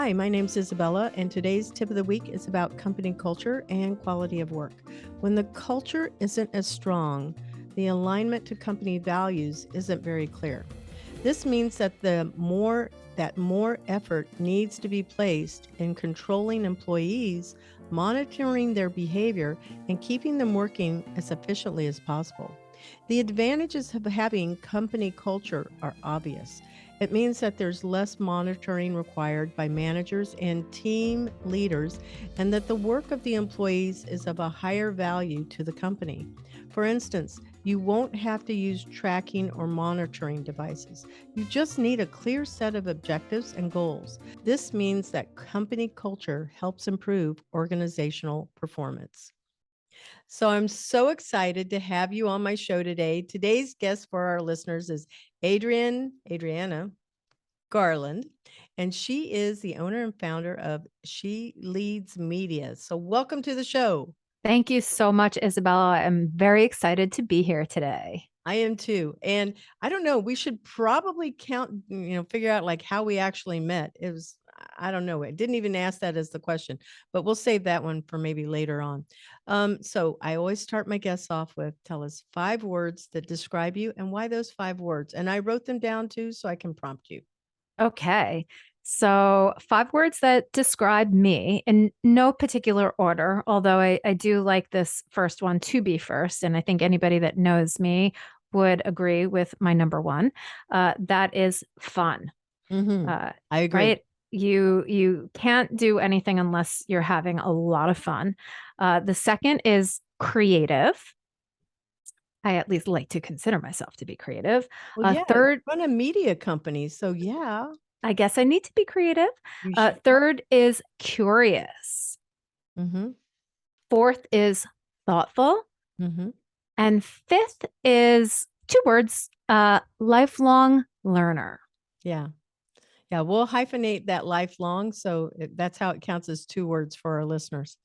Hi, my name's Isabella, and today's tip of the week is about company culture and quality of work. When the culture isn't as strong, the alignment to company values isn't very clear. This means that more effort needs to be placed in controlling employees, monitoring their behavior, and keeping them working as efficiently as possible. The advantages of having company culture are obvious. It means that there's less monitoring required by managers and team leaders, and that the work of the employees is of a higher value to the company. For instance, you won't have to use tracking or monitoring devices. You just need a clear set of objectives and goals. This means that company culture helps improve organizational performance. So I'm so excited to have you on my show today. Today's guest for our listeners is Adrienne Garland, and she is the owner and founder of She Leads Media. So welcome to the show. Thank you so much, Isabella. I'm very excited to be here today. I am too. And I don't know, we should probably figure out like how we actually met. I don't know. I didn't even ask that as the question, but we'll save that one for maybe later on. So I always start my guests off with, tell us 5 words that describe you and why those 5 words. And I wrote them down too, so I can prompt you. Okay. So 5 words that describe me in no particular order, although I do like this first one to be first. And I think anybody that knows me would agree with my number 1. That is fun. I agree. Right? You can't do anything unless you're having a lot of fun. The second is creative. I at least like to consider myself to be creative. Well, yeah, Third, run a media company. So yeah, I guess I need to be creative. you should. Third is curious. Mm-hmm. Fourth is thoughtful. Mm-hmm. And fifth is 2 words, lifelong learner. Yeah. Yeah, we'll hyphenate that lifelong. So that's how it counts as 2 words for our listeners.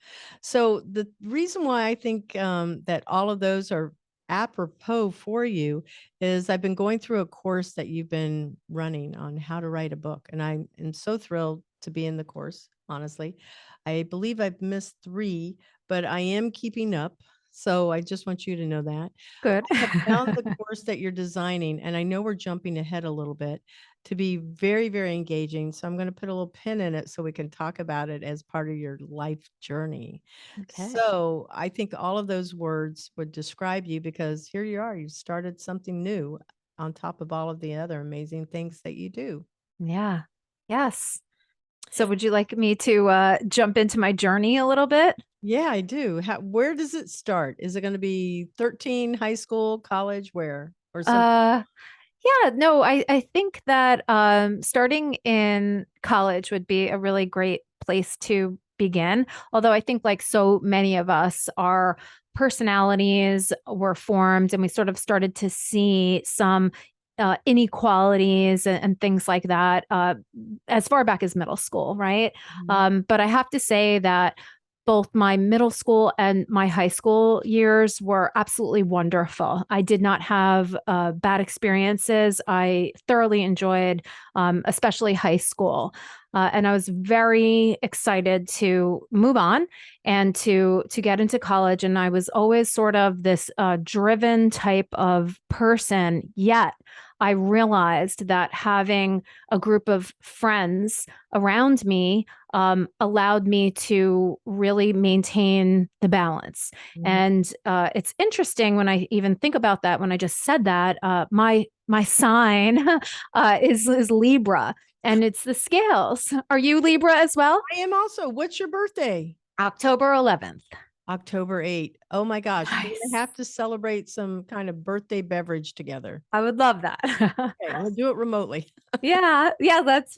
So the reason why I think that all of those are apropos for you is I've been going through a course that you've been running on how to write a book. And I am so thrilled to be in the course, honestly. I believe I've missed 3, but I am keeping up. So I just want you to know that. Good. I have found the course that you're designing, and I know we're jumping ahead a little bit, to be very, very engaging. So I'm going to put a little pin in it so we can talk about it as part of your life journey. Okay. So I think all of those words would describe you because here you are. You started something new on top of all of the other amazing things that you do. Yeah. Yes. So would you like me to jump into my journey a little bit? Yeah, I do. Where does it start? Is it going to be 13, high school, college, where? Or something? Yeah, no, I think that starting in college would be a really great place to begin. Although I think, like so many of us, our personalities were formed and we sort of started to see some inequalities and things like that as far back as middle school, right? But I have to say that both my middle school and my high school years were absolutely wonderful. I did not have bad experiences. I thoroughly enjoyed, especially high school. And I was very excited to move on and to get into college. And I was always sort of this driven type of person. Yet I realized that having a group of friends around me allowed me to really maintain the balance. And it's interesting when I even think about that, when I just said that, my sign is Libra, and it's the scales. Are you Libra as well? I am also. What's your birthday? October 11th. October 8th. Oh my gosh. We're Nice. going to have to celebrate some kind of birthday beverage together. I would love that. Okay, we'll do it remotely. Yeah,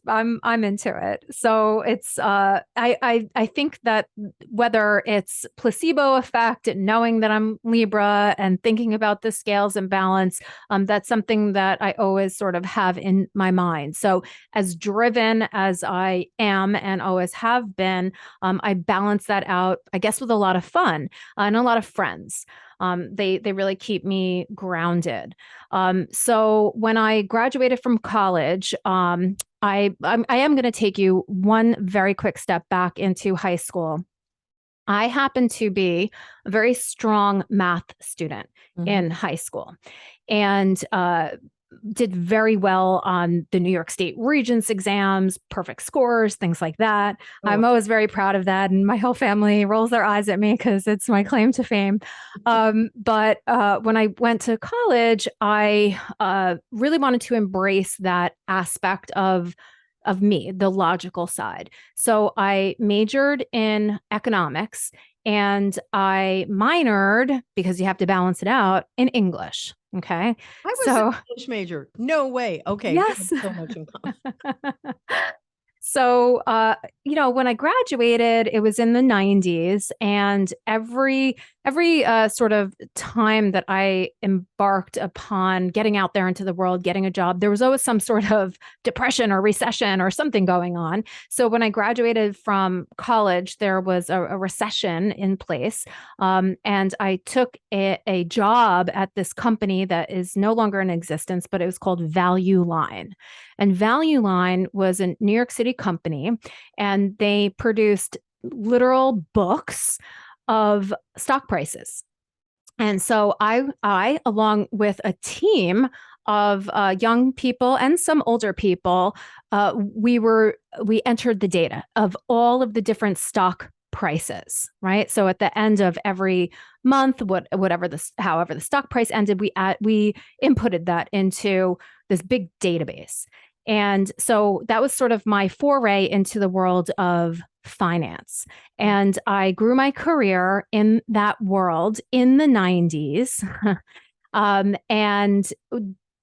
I'm into it. So it's I think that whether it's placebo effect, knowing that I'm Libra and thinking about the scales and balance, that's something that I always sort of have in my mind. So as driven as I am and always have been, I balance that out, I guess, with a lot of fun and a lot of friends. They really keep me grounded. So when I graduated from college, I am going to take you one very quick step back into high school. I happened to be a very strong math student in high school, and did very well on the New York State Regents exams, perfect scores, things like that. Oh, I'm always very proud of that. And my whole family rolls their eyes at me because it's my claim to fame. But when I went to college, I really wanted to embrace that aspect of me, the logical side. So I majored in economics and I minored, because you have to balance it out, in English. Okay. I was an English major. No way. Okay. Yes. So much in common. So, when I graduated, it was in the 90s, and every sort of time that I embarked upon getting out there into the world, getting a job, there was always some sort of depression or recession or something going on. So when I graduated from college, there was a recession in place, and I took a job at this company that is no longer in existence, but it was called Value Line. And Value Line was a New York City company, and they produced literal books of stock prices. And so I along with a team of young people and some older people, we entered the data of all of the different stock prices, right? So at the end of every month, however the stock price ended, we inputted that into this big database. And so that was sort of my foray into the world of finance. And I grew my career in that world in the 90s, and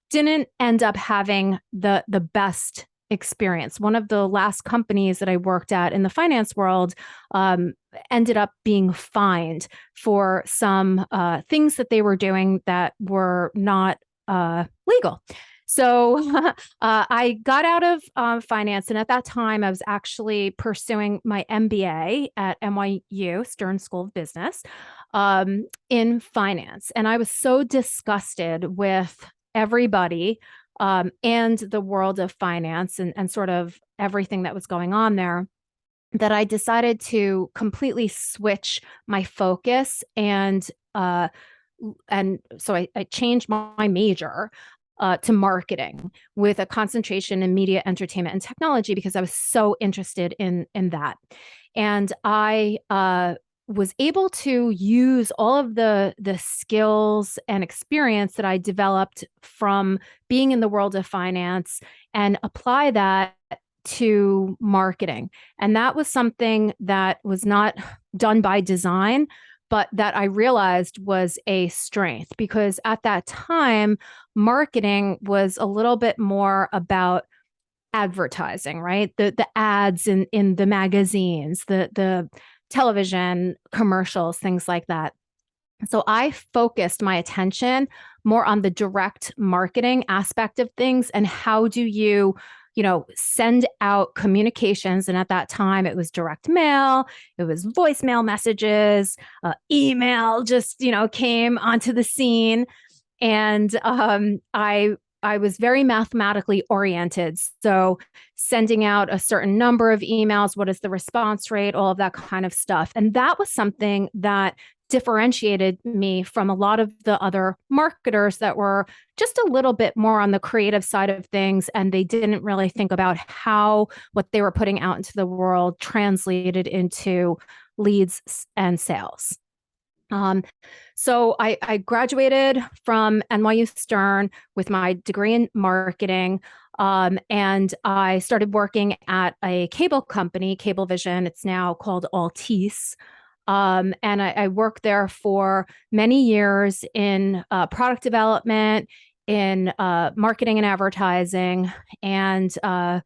didn't end up having the best experience. One of the last companies that I worked at in the finance world ended up being fined for some things that they were doing that were not legal. So I got out of finance. And at that time, I was actually pursuing my MBA at NYU, Stern School of Business, in finance. And I was so disgusted with everybody and the world of finance and sort of everything that was going on there, that I decided to completely switch my focus. And so I changed my major to marketing with a concentration in media, entertainment, and technology, because I was so interested in that. And I was able to use all of the skills and experience that I developed from being in the world of finance and apply that to marketing. And that was something that was not done by design, but that I realized was a strength, because at that time, marketing was a little bit more about advertising, right? The ads in the magazines, the television commercials, things like that. So I focused my attention more on the direct marketing aspect of things, and how do you send out communications. And at that time, it was direct mail, it was voicemail messages, email just, came onto the scene. And I was very mathematically oriented. So sending out a certain number of emails, what is the response rate, all of that kind of stuff. And that was something that differentiated me from a lot of the other marketers that were just a little bit more on the creative side of things. And they didn't really think about how what they were putting out into the world translated into leads and sales. So I graduated from NYU Stern with my degree in marketing. And I started working at a cable company, Cablevision. It's now called Altice. And I worked there for many years in product development, in marketing and advertising. And I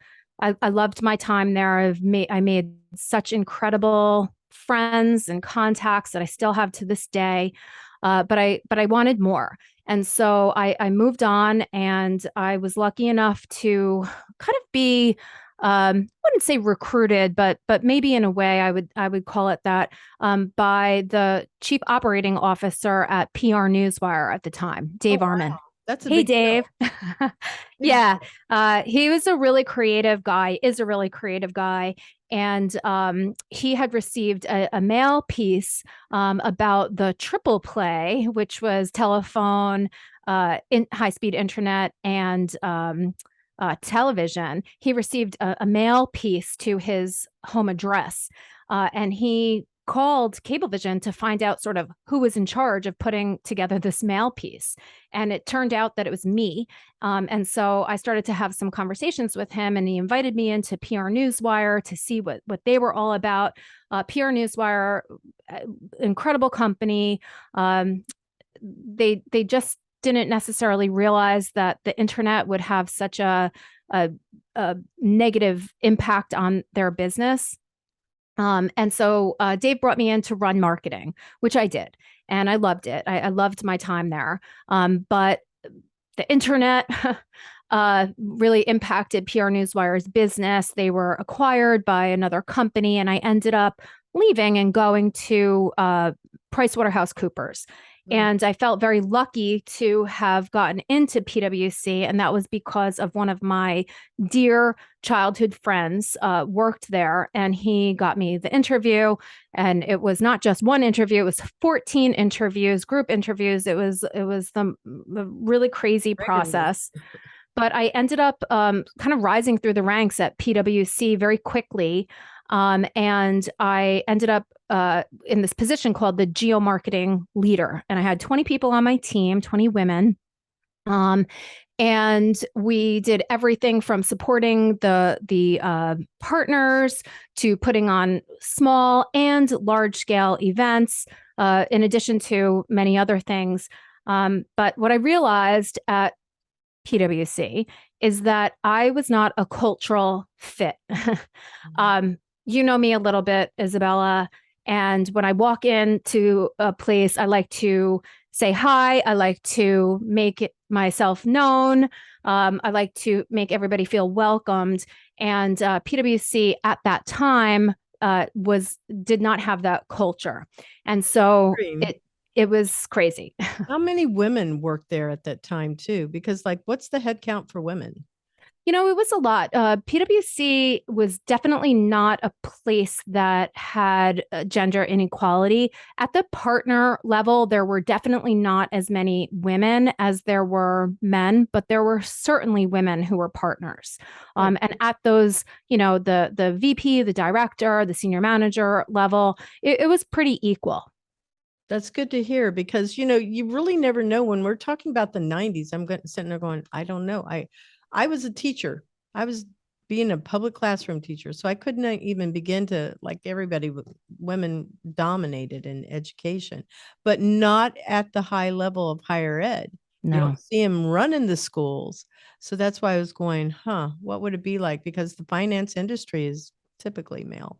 loved my time there. I made such incredible friends and contacts that I still have to this day. But I wanted more. And so I moved on, and I was lucky enough to kind of be wouldn't say recruited, but maybe in a way I would call it that, by the chief operating officer at PR Newswire at the time, Oh, Dave Arman. wow. That's a Hey, big Dave. deal. Big Yeah, deal. he was a really creative guy, is a really creative guy. And he had received a mail piece about the triple play, which was telephone, high speed internet, and television. He received a mail piece to his home address, and he called Cablevision to find out sort of who was in charge of putting together this mail piece. And it turned out that it was me. And so I started to have some conversations with him, and he invited me into PR Newswire to see what they were all about. PR Newswire, incredible company. They just didn't necessarily realize that the internet would have such a, a negative impact on their business. And so Dave brought me in to run marketing, which I did. And I loved it. I loved my time there. But the internet really impacted PR Newswire's business. They were acquired by another company, and I ended up leaving and going to PricewaterhouseCoopers. And I felt very lucky to have gotten into PwC. And that was because of one of my dear childhood friends worked there, and he got me the interview. And it was not just one interview, it was 14 interviews, group interviews. It was the really crazy process. But I ended up kind of rising through the ranks at PwC very quickly. And I ended up in this position called the geo-marketing leader. And I had 20 people on my team, 20 women. And we did everything from supporting the partners to putting on small and large scale events, in addition to many other things. But what I realized at PwC is that I was not a cultural fit. You know me a little bit, Isabella. And when I walk into a place, I like to say hi. I like to make myself known. I like to make everybody feel welcomed. And PwC at that time did not have that culture, and so it was crazy. How many women worked there at that time too? Because like, what's the head count for women? You know, it was a lot. PwC was definitely not a place that had gender inequality. At the partner level, there were definitely not as many women as there were men, but there were certainly women who were partners. And at those, the VP, the director, the senior manager level, it was pretty equal. That's good to hear, because you really never know. When we're talking about the 90s, sitting there going, I don't know. I was a teacher. I was being a public classroom teacher, so I couldn't even begin to, like everybody, women dominated in education, but not at the high level of higher ed. You No. don't see them running the schools. So that's why I was going, what would it be like? Because the finance industry is typically male.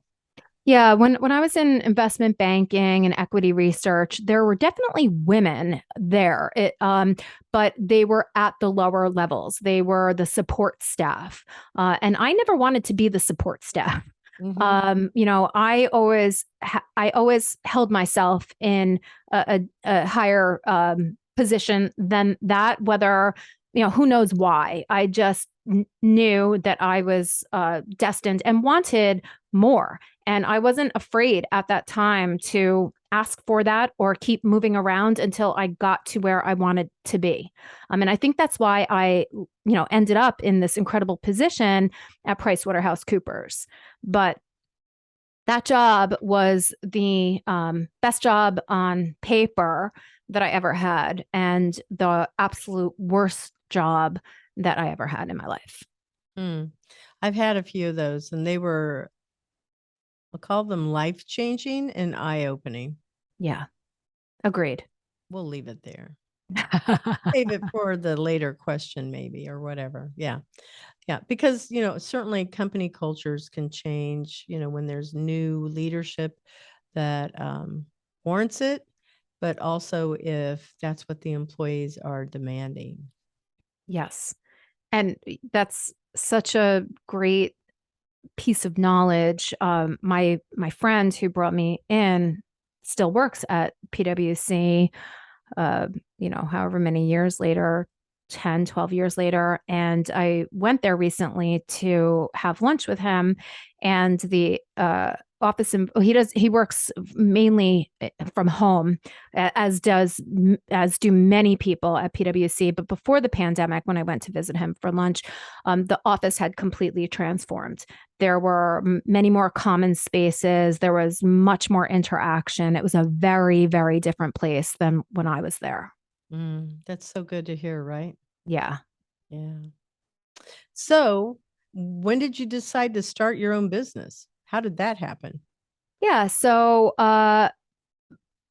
Yeah, when I was in investment banking and equity research, there were definitely women there. But they were at the lower levels. They were the support staff, and I never wanted to be the support staff. I always held myself in a higher position than that. Whether who knows why? I just knew that I was destined and wanted more. And I wasn't afraid at that time to ask for that or keep moving around until I got to where I wanted to be. And I think that's why I, ended up in this incredible position at PricewaterhouseCoopers. But that job was the best job on paper that I ever had, and the absolute worst job that I ever had in my life. I've had a few of those, and they were, I'll call them life-changing and eye-opening. Yeah, agreed. We'll leave it there. Save it for the later question, maybe, or whatever. Yeah. Because, certainly company cultures can change, when there's new leadership that warrants it, but also if that's what the employees are demanding. Yes. And that's such a great piece of knowledge. My friend who brought me in still works at PwC, however many years later, 10, 12 years later. And I went there recently to have lunch with him, and the office, he works mainly from home, as do many people at PwC. But before the pandemic, when I went to visit him for lunch, the office had completely transformed. There were many more common spaces. There was much more interaction. It was a very, very different place than when I was there. That's so good to hear, right? Yeah. Yeah. So, when did you decide to start your own business? How did that happen? Yeah. So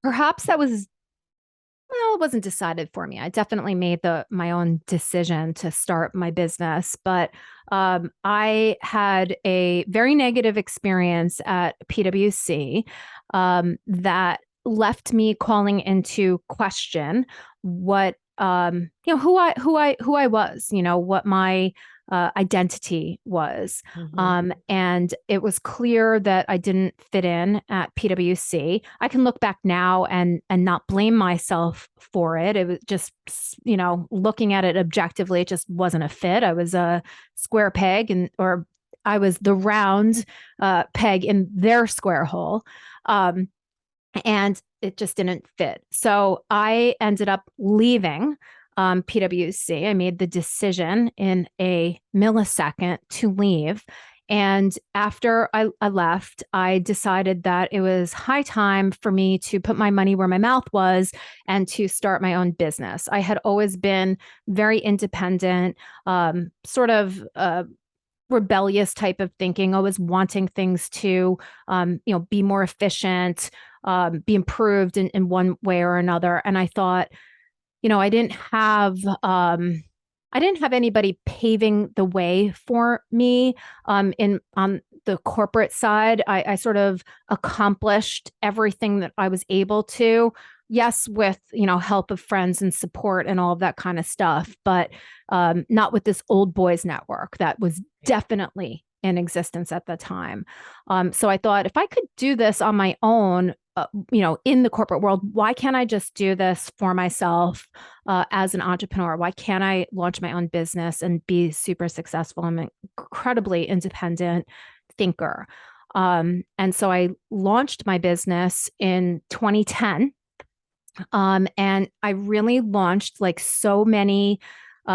perhaps that was, well, it wasn't decided for me. I definitely made my own decision to start my business, but I had a very negative experience at PwC that left me calling into question what who I was, what my identity was. And it was clear that I didn't fit in at PwC. I can look back now and not blame myself for it. It was just, looking at it objectively, it just wasn't a fit. I was a square peg, or I was the round peg in their square hole. And it just didn't fit. So I ended up leaving PwC. I made the decision in a millisecond to leave. And after I left, I decided that it was high time for me to put my money where my mouth was and to start my own business. I had always been very independent, sort of rebellious type of thinking, always wanting things to, be more efficient, be improved in one way or another. And I thought, I didn't have anybody paving the way for me on the corporate side. I sort of accomplished everything that I was able to. Yes, with help of friends and support and all of that kind of stuff, but not with this old boys network that was definitely in existence at the time. So I thought, if I could do this on my own, in the corporate world, why can't I just do this for myself as an entrepreneur? Why can't I launch my own business and be super successful? I'm an incredibly independent thinker. And so I launched my business in 2010. And I really launched, like so many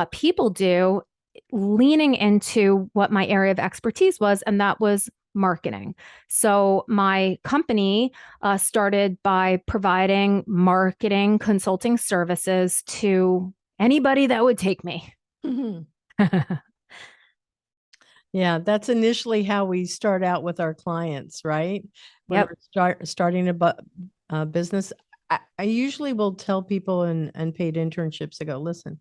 people do, leaning into what my area of expertise was, and that was marketing. So my company started by providing marketing consulting services to anybody that would take me. Yeah, that's initially how we start out with our clients, right? When we're starting a business. I usually will tell people in unpaid internships, I go, listen,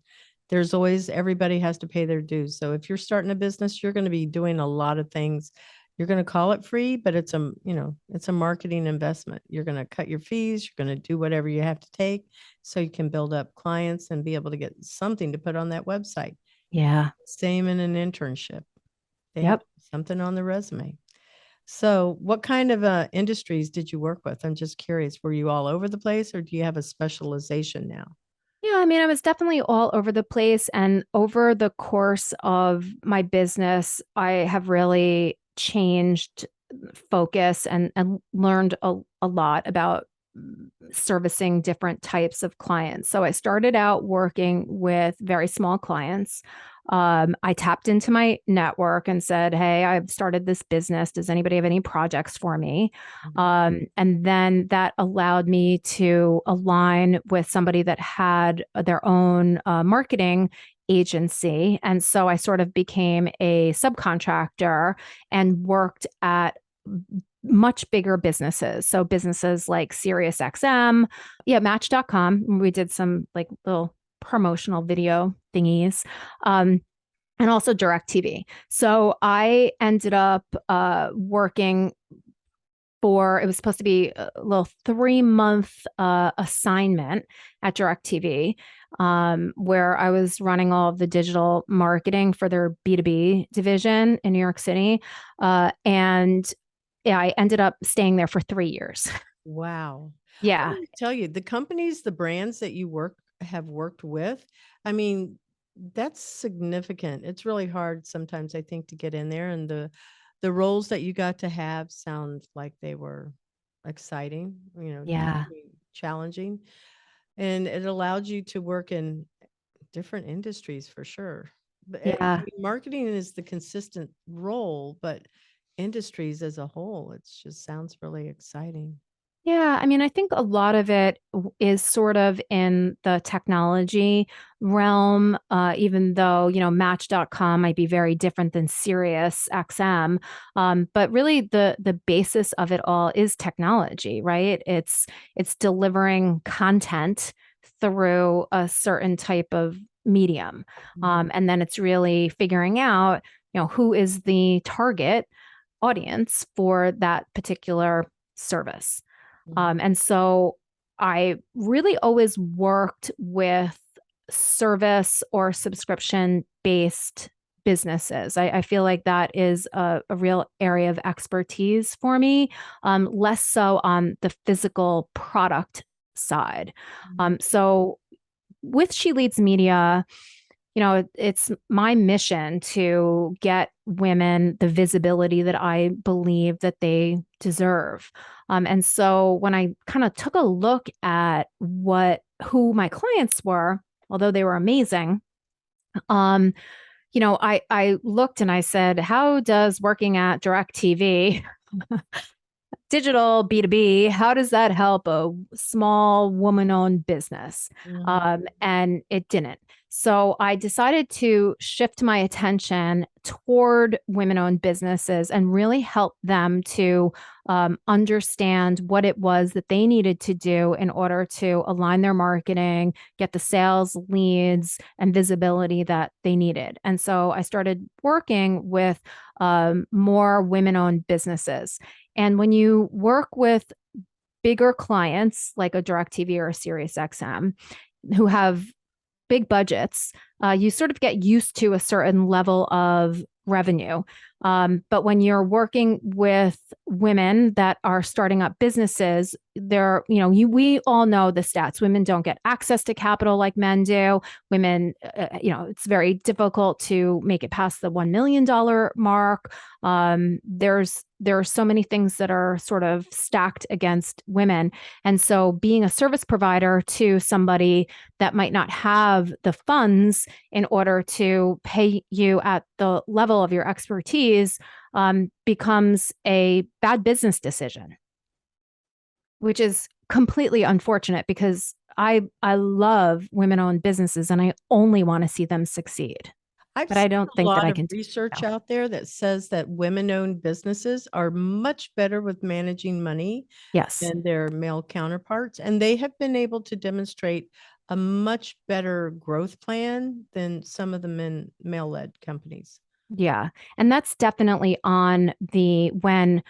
everybody has to pay their dues. So if you're starting a business, you're going to be doing a lot of things. You're going to call it free, but it's a marketing investment. You're going to cut your fees. You're going to do whatever you have to take so you can build up clients and be able to get something to put on that website. Yeah. Same in an internship. They have something on the resume. So what kind of industries did you work with? I'm just curious. Were you all over the place, or do you have a specialization now? Yeah, I mean, I was definitely all over the place. And over the course of my business, I have really changed focus and learned a lot about servicing different types of clients. So I started out working with very small clients. I tapped into my network and said, hey, I've started this business. Does anybody have any projects for me? And then that allowed me to align with somebody that had their own marketing agency. And so I sort of became a subcontractor and worked at much bigger businesses. So businesses like SiriusXM, Match.com. We did some like little promotional video thingies, and also DirecTV. So I ended up working it was supposed to be a little 3-month assignment at DirecTV, where I was running all of the digital marketing for their B2B division in New York City. And yeah, I ended up staying there for 3 years. Wow. Yeah. Let me tell you, the companies, the brands that you have worked with, I mean, that's significant. It's really hard sometimes, I think, to get in there, and the roles that you got to have sound like they were exciting, Yeah. challenging, and it allowed you to work in different industries for sure. But I Yeah. mean, marketing is the consistent role, but industries as a whole, it just sounds really exciting. Yeah, I mean, I think a lot of it is sort of in the technology realm, even though, Match.com might be very different than Sirius XM. But really the basis of it all is technology, right? It's delivering content through a certain type of medium. Mhm. And then it's really figuring out, who is the target audience for that particular service. Mhm. And so I really always worked with service or subscription based businesses. I feel like that is a real area of expertise for me, less so on the physical product side. Mhm. So with She Leads Media, it's my mission to get women the visibility that I believe that they deserve. And so when I kind of took a look at who my clients were, although they were amazing, um, I looked and I said, how does working at DirecTV digital B2B, how does that help a small woman-owned business? Mhm. And it didn't. So I decided to shift my attention toward women-owned businesses and really help them to understand what it was that they needed to do in order to align their marketing, get the sales leads and visibility that they needed. And so I started working with more women-owned businesses. And when you work with bigger clients like a DirecTV or a SiriusXM who have big budgets, you sort of get used to a certain level of revenue. But when you're working with women that are starting up businesses, we all know the stats. Women don't get access to capital like men do. Women, it's very difficult to make it past the $1 million mark. There are so many things that are sort of stacked against women. And so being a service provider to somebody that might not have the funds in order to pay you at the level of your expertise becomes a bad business decision, which is completely unfortunate because I love women-owned businesses and I only want to see them succeed. I've But I seen don't a think that lot I of can do research so. out there that says that women-owned businesses are much better with managing money Yes. than their male counterparts, and they have been able to demonstrate a much better growth plan than some of the male-led companies. Yeah. And that's definitely on the when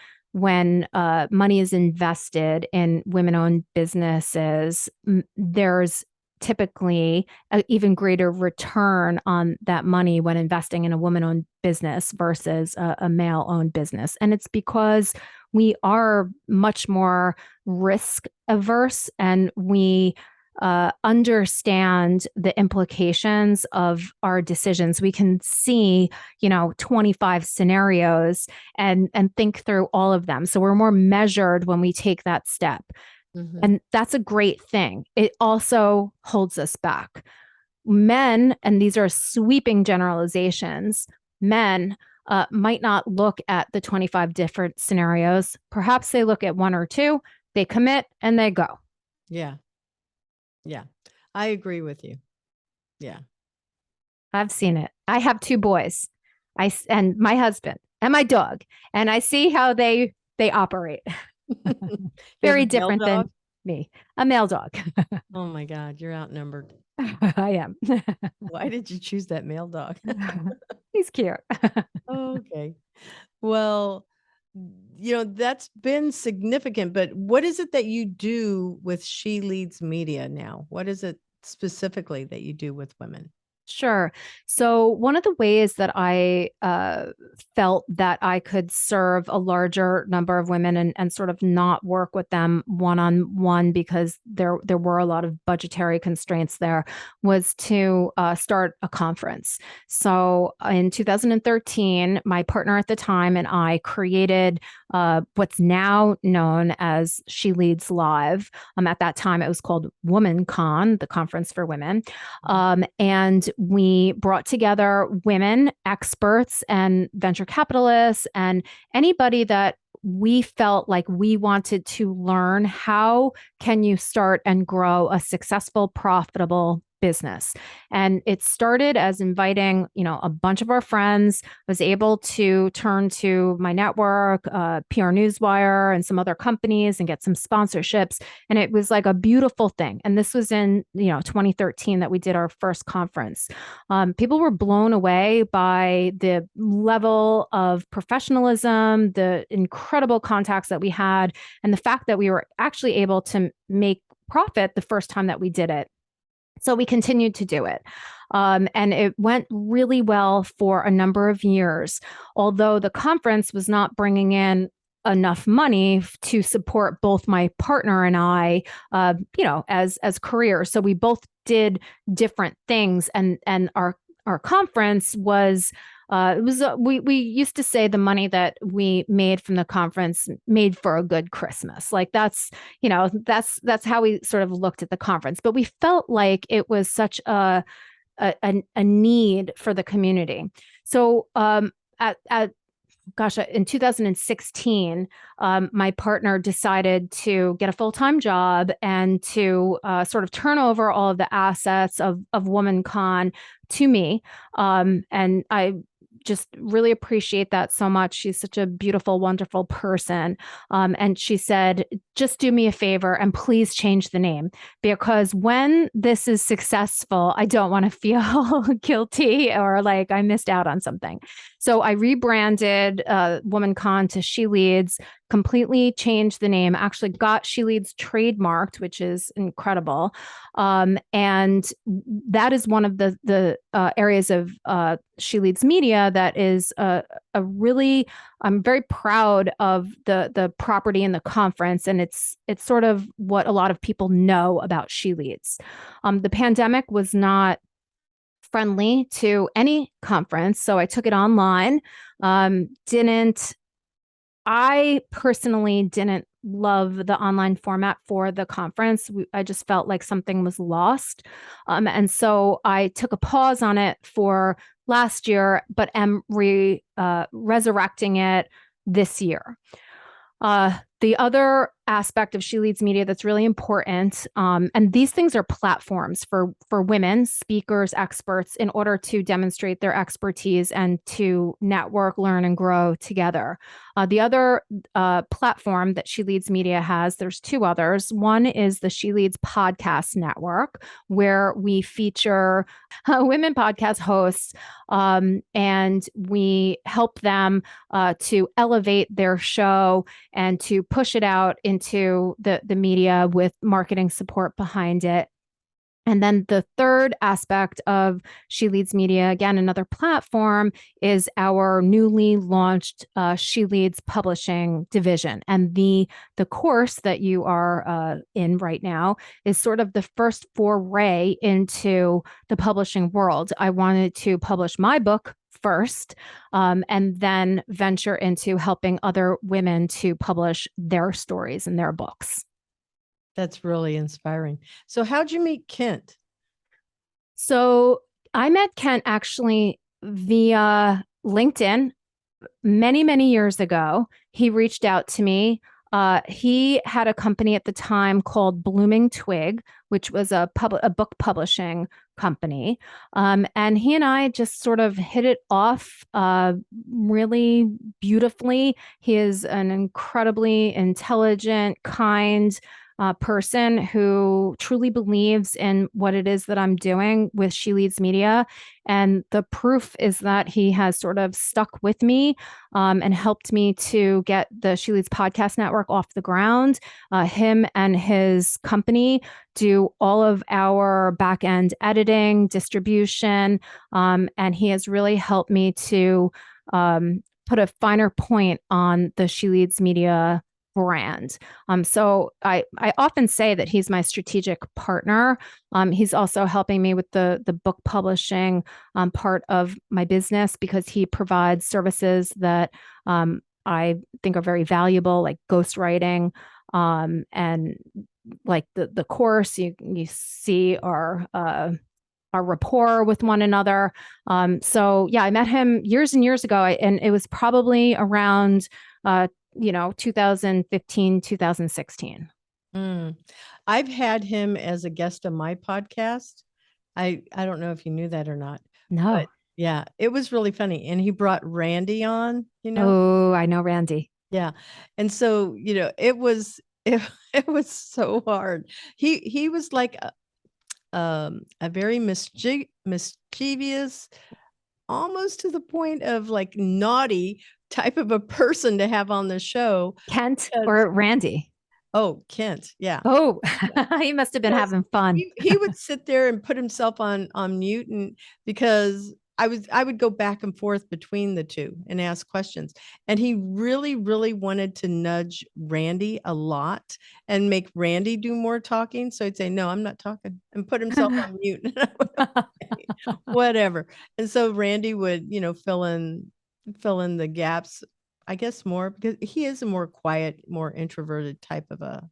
money is invested in women-owned businesses, there's typically an even greater return on that money when investing in a woman-owned business versus a male-owned business. And it's because we are much more risk averse and we understand the implications of our decisions. We can see, 25 scenarios and think through all of them. So we're more measured when we take that step. Mhm. And that's a great thing. It also holds us back. Men, and these are sweeping generalizations, men might not look at the 25 different scenarios. Perhaps they look at one or two, they commit, and they go. Yeah. Yeah. I agree with you. Yeah. I've seen it. I have 2 boys. And my husband and my dog, and I see how they operate. He has a Very male different than dog? me. A male dog. Oh my god, you're outnumbered. I am. Why did you choose that male dog? He's cute. Okay. Well, that's been significant, but what is it that you do with She Leads Media now? What is it specifically that you do with women? Sure. So one of the ways that I felt that I could serve a larger number of women and sort of not work with them one-on-one because there were a lot of budgetary constraints there was to start a conference. So in 2013, my partner at the time and I created what's now known as She Leads Live. At that time, it was called WomanCon, the conference for women. And we brought together women, experts, and venture capitalists, and anybody that we felt like we wanted to learn how can you start and grow a successful, profitable business. And it started as inviting, a bunch of our friends, was able to turn to my network, PR Newswire and some other companies and get some sponsorships. And it was like a beautiful thing. And this was in, 2013 that we did our first conference. People were blown away by the level of professionalism, the incredible contacts that we had, and the fact that we were actually able to make profit the first time that we did it. So we continued to do it. And it went really well for a number of years, although the conference was not bringing in enough money to support both my partner and I, as careers. So we both did different things, and our conference was. We used to say the money that we made from the conference made for a good Christmas. Like that's how we sort of looked at the conference. But we felt like it was such a need for the community. So in 2016, my partner decided to get a full-time job and to sort of turn over all of the assets of WomanCon to me. And I just really appreciate that so much. She's such a beautiful, wonderful person. And she said, just do me a favor and please change the name, because when this is successful, I don't want to feel guilty or like I missed out on something. So I rebranded WomanCon to She Leads, completely changed the name, actually got She Leads trademarked, which is incredible. And that is one of the areas of She Leads Media that is I'm very proud of the property and the conference, and it's sort of what a lot of people know about She Leads. The pandemic was not friendly to any conference, so I took it online. I personally didn't love the online format for the conference. I just felt like something was lost. And so I took a pause on it for last year, but am resurrecting it this year. The other aspect of She Leads Media that's really important, and these things are platforms for women, speakers, experts, in order to demonstrate their expertise and to network, learn, and grow together. The other platform that She Leads Media has, there's two others. One is the She Leads Podcast Network, where we feature women podcast hosts, and we help them to elevate their show and to push it out into the media with marketing support behind it. And then the third aspect of She Leads Media, again, another platform, is our newly launched She Leads Publishing division. And the course that you are in right now is sort of the first foray into the publishing world. I wanted to publish my book first, and then venture into helping other women to publish their stories and their books. That's really inspiring. So how'd you meet Kent? So I met Kent actually via LinkedIn many, many years ago. He reached out to me. He had a company at the time called Blooming Twig, which was a book publishing company. And he and I just sort of hit it off really beautifully. He is an incredibly intelligent, kind, person who truly believes in what it is that I'm doing with She Leads Media. And the proof is that he has sort of stuck with me and helped me to get the She Leads podcast network off the ground. Him and his company do all of our back end editing, distribution, and he has really helped me to put a finer point on the She Leads Media brand. So I often say that he's my strategic partner. He's also helping me with the book publishing part of my business because he provides services that I think are very valuable, like ghostwriting, and like the course you see our rapport with one another. So yeah, I met him years and years ago, and it was probably around 2015, 2016. I've had him as a guest on my podcast. I don't know if you knew that or not. No. But yeah, it was really funny. And he brought Randy on, Oh, I know Randy. Yeah. And so, it was it was so hard. He was like a very mischievous, almost to the point of like naughty type of a person to have on the show. Kent or Randy? Oh, Kent. Yeah. Oh, he must have been having fun. He would sit there and put himself on mute, and because I would go back and forth between the two and ask questions. And he really, really wanted to nudge Randy a lot and make Randy do more talking. So he'd say, "No, I'm not talking," and put himself on mute. Whatever. And so Randy would, fill in the gaps, I guess, more because he is a more quiet, more introverted type of a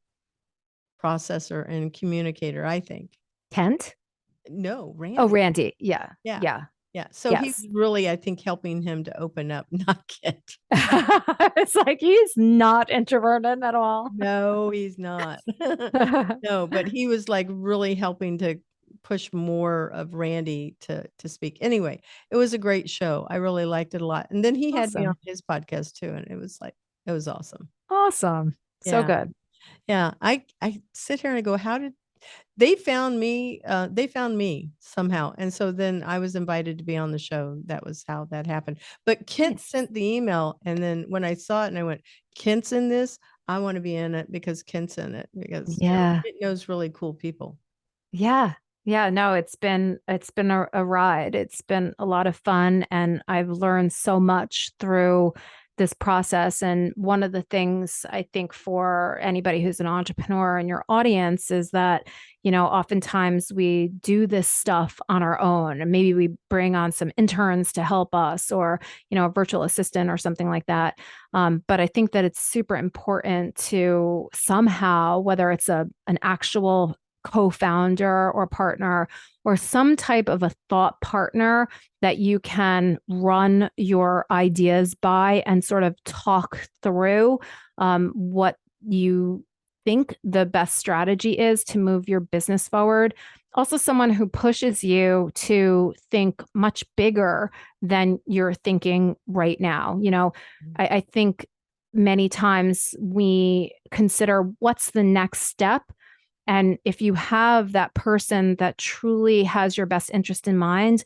processor and communicator, I think. Kent? No, Randy. Oh, Randy. Yeah. Yeah. Yeah. Yeah. So Yes. he's really, I think, helping him to open up, not Kent. It's like he's not introverted at all. No, he's not. No, but he was like really helping to push more of Randy to speak. Anyway, it was a great show. I really liked it a lot. And then he had me on his podcast too, and it was awesome. Awesome. So good. Yeah. I sit here and I go, how did they found me? They found me somehow. And so then I was invited to be on the show. That was how that happened. But Kent sent the email. And then when I saw it and I went, Kent's in this, I want to be in it because Kent's in it, because it knows really cool people. Yeah. Yeah. No, it's been a ride. It's been a lot of fun. And I've learned so much through this process. And one of the things I think for anybody who's an entrepreneur in your audience is that, oftentimes we do this stuff on our own, and maybe we bring on some interns to help us, or, a virtual assistant or something like that. But I think that it's super important to somehow, whether it's an actual co-founder or partner, or some type of a thought partner that you can run your ideas by and sort of talk through what you think the best strategy is to move your business forward. Also, someone who pushes you to think much bigger than you're thinking right now. I think many times we consider what's the next step. And if you have that person that truly has your best interest in mind,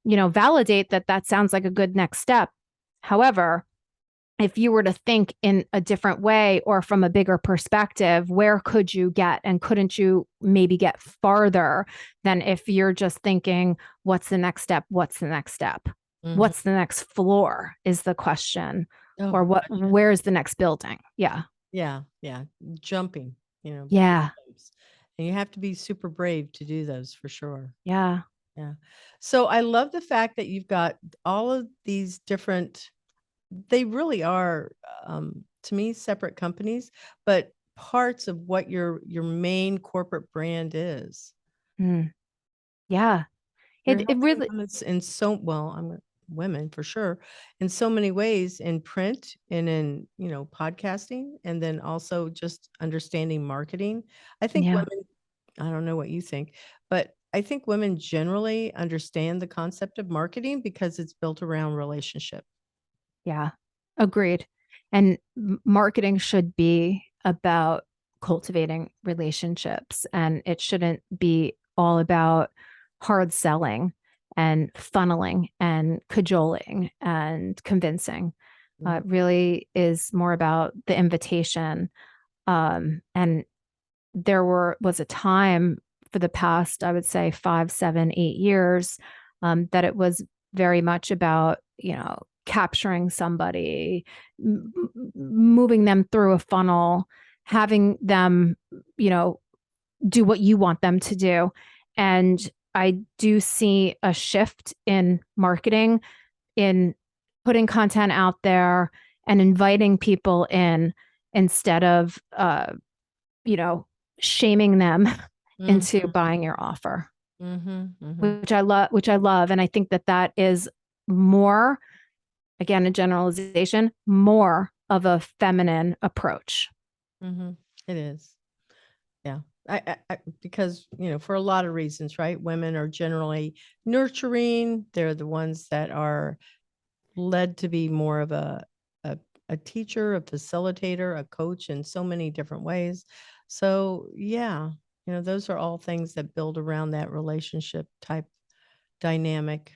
validate that sounds like a good next step. However, if you were to think in a different way or from a bigger perspective, where could you get, and couldn't you maybe get farther than if you're just thinking, what's the next step? What's the next step? Mm-hmm. What's the next floor is the question. Or where's the next building? Yeah. Yeah. Yeah. Jumping, Yeah. And you have to be super brave to do those, for sure. Yeah. Yeah. So I love the fact that you've got all of these different, they really are, to me, separate companies, but parts of what your main corporate brand is. Yeah. It really, I'm women for sure, in so many ways, in print and in, podcasting, and then also just understanding marketing. I think women, I don't know what you think, but I think women generally understand the concept of marketing because it's built around relationship. Yeah, agreed. And marketing should be about cultivating relationships. And it shouldn't be all about hard selling and funneling and cajoling and convincing. It really is more about the invitation. And was a time for the past, I would say 5, 7, 8 years, that it was very much about, capturing somebody, moving them through a funnel, having them, do what you want them to do. And I do see a shift in marketing, in putting content out there and inviting people in instead of, shaming them into buying your offer, which I love. And I think that is more, again, a generalization, more of a feminine approach. It is. Yeah. Because, for a lot of reasons, right? Women are generally nurturing. They're the ones that are led to be more of a teacher, a facilitator, a coach in so many different ways. So yeah, those are all things that build around that relationship type dynamic.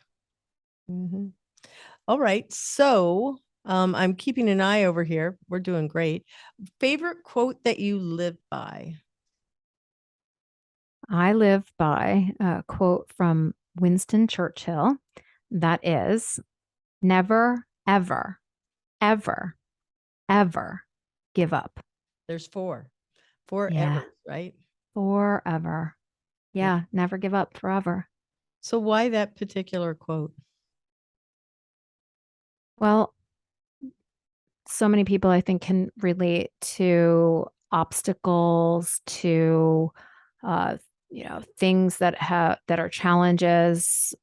All right. So I'm keeping an eye over here. We're doing great. Favorite quote that you live by? I live by a quote from Winston Churchill that is, never, ever, ever, ever give up. There's four Yeah. evers, right? Forever. Yeah. Never give up, forever. So why that particular quote? Well, so many people, I think, can relate to obstacles, to things that are challenges,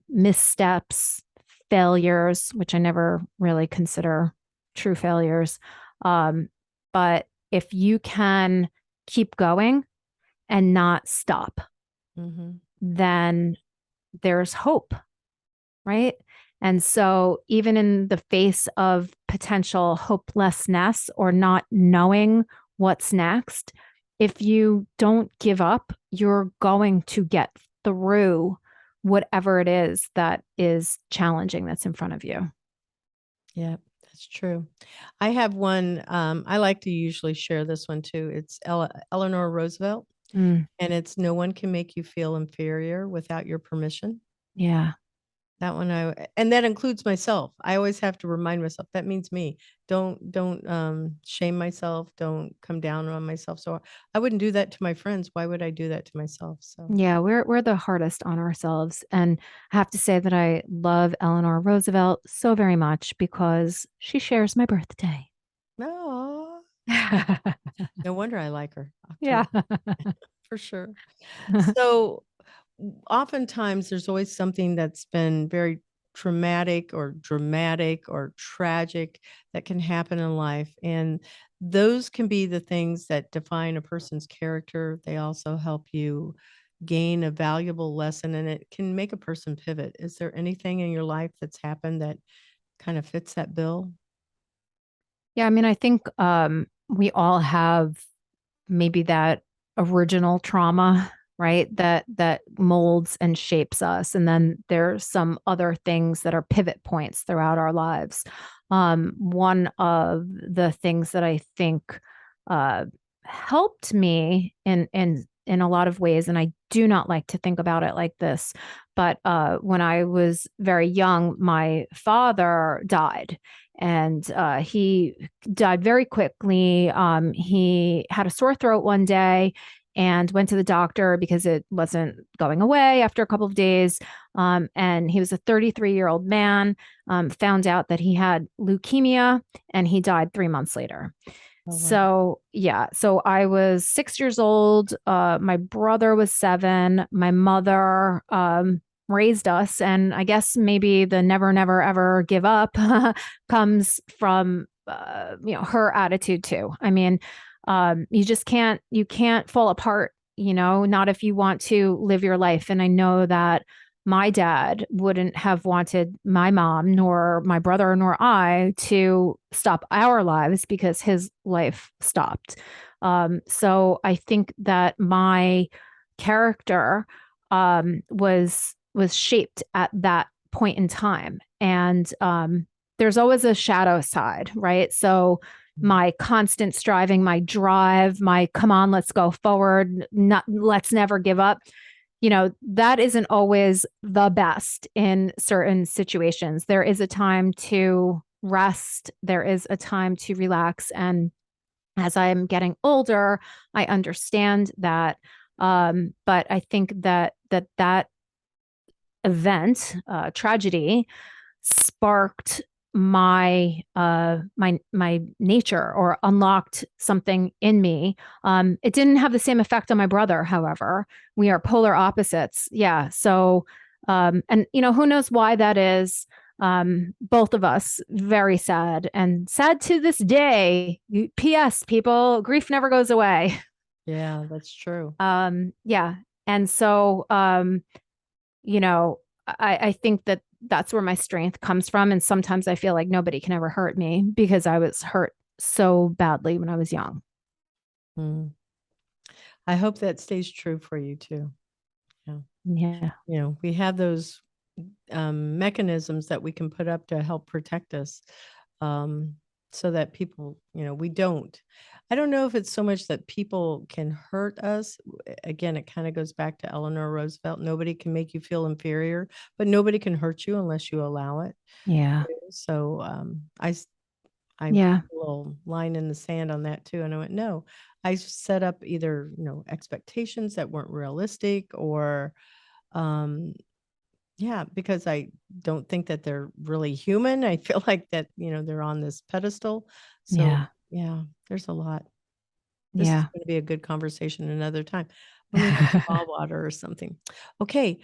missteps, failures, which I never really consider true failures. But if you can keep going and not stop, then there's hope, right? And so even in the face of potential hopelessness or not knowing what's next, if you don't give up, you're going to get through whatever it is that is challenging that's in front of you. Yeah, that's true. I have one. I like to usually share this one too. It's Eleanor Roosevelt, and it's no one can make you feel inferior without your permission. Yeah. That one and that includes myself. I always have to remind myself that means me. Don't shame myself. Don't come down on myself. So I wouldn't do that to my friends. Why would I do that to myself? So yeah, we're the hardest on ourselves. And I have to say that I love Eleanor Roosevelt so very much because she shares my birthday. No. No wonder I like her. Yeah. For sure. So oftentimes there's always something that's been very traumatic or dramatic or tragic that can happen in life. And those can be the things that define a person's character. They also help you gain a valuable lesson, and it can make a person pivot. Is there anything in your life that's happened that kind of fits that bill? Yeah, I mean, I think we all have maybe that original trauma, right? That molds and shapes us. And then there's some other things that are pivot points throughout our lives. One of the things that I think helped me in a lot of ways, and I do not like to think about it like this, but when I was very young, my father died. And he died very quickly. He had a sore throat one day and went to the doctor because it wasn't going away after a couple of days. And he was a 33-year-old man, found out that he had leukemia, and he died 3 months later. Oh, wow. So, yeah. So I was 6 years old. My brother was 7. My mother raised us, and I guess maybe the never, never, ever give up comes from her attitude too. I mean, you can't fall apart, not if you want to live your life. And I know that my dad wouldn't have wanted my mom, nor my brother, nor I to stop our lives because his life stopped. So I think that my character was shaped at that point in time. And there's always a shadow side, right? So my constant striving, my drive, my come on, let's go forward, not let's never give up. That isn't always the best in certain situations. There is a time to rest, there is a time to relax. And as I'm getting older, I understand that. But I think that event, tragedy, sparked my nature, or unlocked something in me. It didn't have the same effect on my brother, however. We are polar opposites. Yeah. So and who knows why that is. Both of us very sad, and sad to this day. PS, people, grief never goes away. Yeah, that's true. Yeah. And so I think that that's where my strength comes from. And sometimes I feel like nobody can ever hurt me because I was hurt so badly when I was young. Mm. I hope that stays true for you too. Yeah. We have those mechanisms that we can put up to help protect us, so that people, we don't. I don't know if it's so much that people can hurt us. Again, it kind of goes back to Eleanor Roosevelt. Nobody can make you feel inferior, but nobody can hurt you unless you allow it. Yeah. So I Yeah. put a little line in the sand on that too. And I went, no, I set up either, expectations that weren't realistic, or, yeah, because I don't think that they're really human. I feel like that, they're on this pedestal. So Yeah. yeah, there's a lot. This is Yeah. going to be a good conversation another time. Let me have spa water or something. Okay.